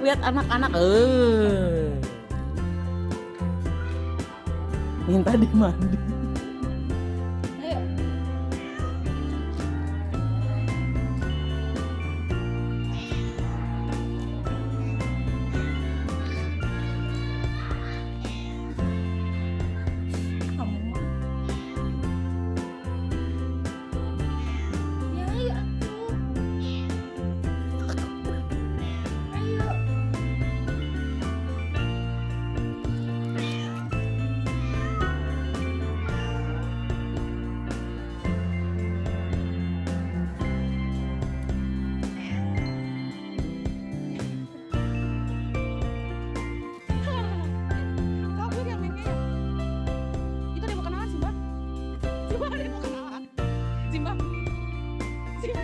Lihat anak-anak, minta dimandi. Ayo. Kamu mah. Ya, ayo atuh. Ayo. Kabur ya mainnya ya. Itu ada mau kenalan Simba. Simba ada mau kenalan. Simba. Simba.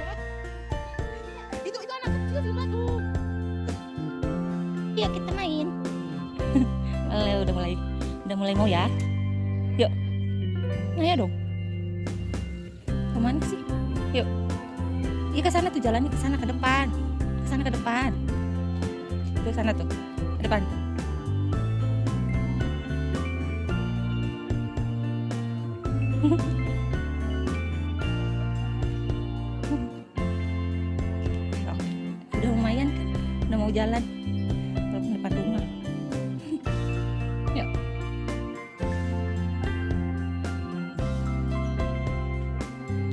Itu anak kecil Simba tuh. Yuk kita main. udah mulai mau ya. Yuk. Ayo dong. Kemana sih? Yuk. Iya ke sana tuh jalannya ke sana ke depan. Ke sana ke depan. Tuh sana tuh. Ke depan. Udah lumayan kan? Udah mau jalan. Kalau ke depan rumah. Yuk.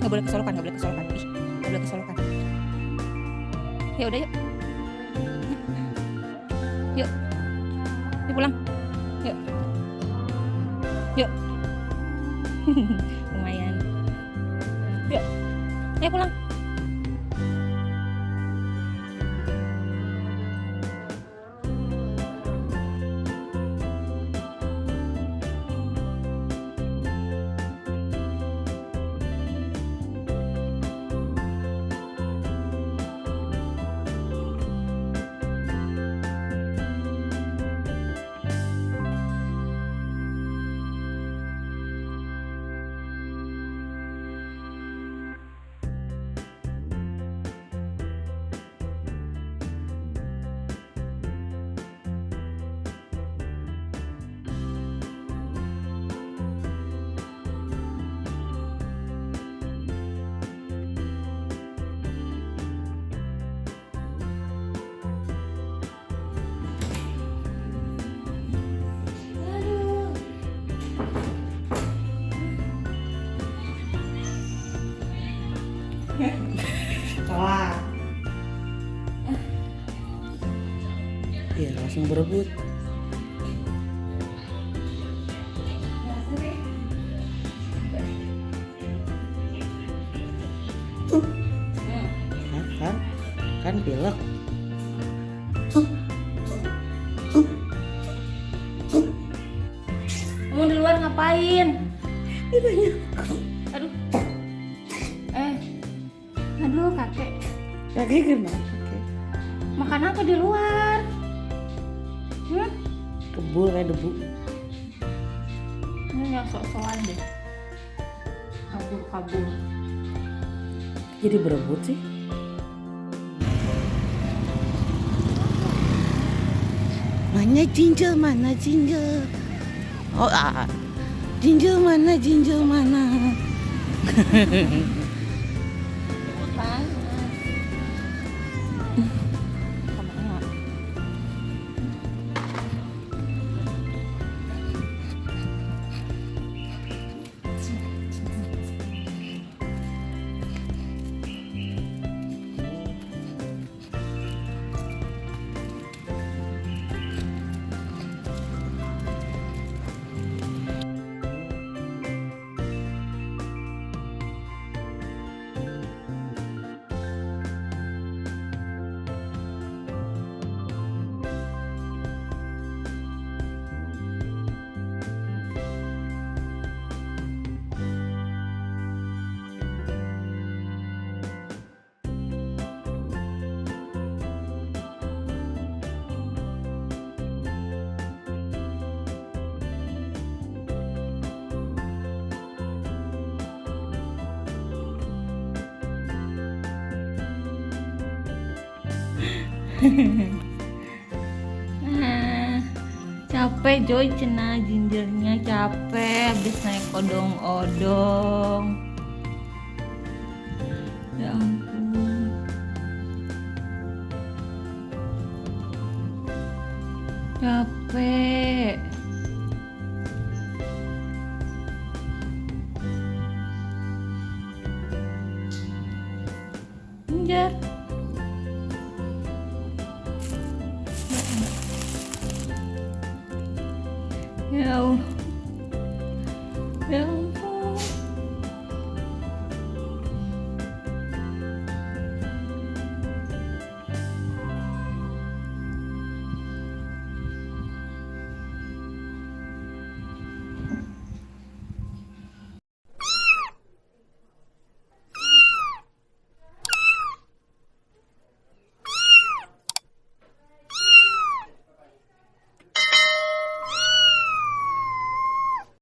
Nggak boleh kesolokan, nggak boleh kesolokan. Ih, nggak boleh kesolokan. Ya udah yuk. Yuk. Yuk pulang. Yuk. Yuk. Lumayan. Yuk. Ayo pulang. Salah. Iya, langsung berebut. Kan pilek. Kamu di luar ngapain? Aduh. Aduh kakek. Kakek gimana? Kakek Makan apa di luar? kebul kayak debu. Ini yang sok-sokan deh. Kabur. Jadi berebut sih. Mana jinjel, mana jinjel? Oh, jinjel mana, jinjel mana? Capek Joy cenah jinjernya capek habis naik odong-odong. Ya ampun. Capek. Jinjer. Ya Allah. Ya Allah.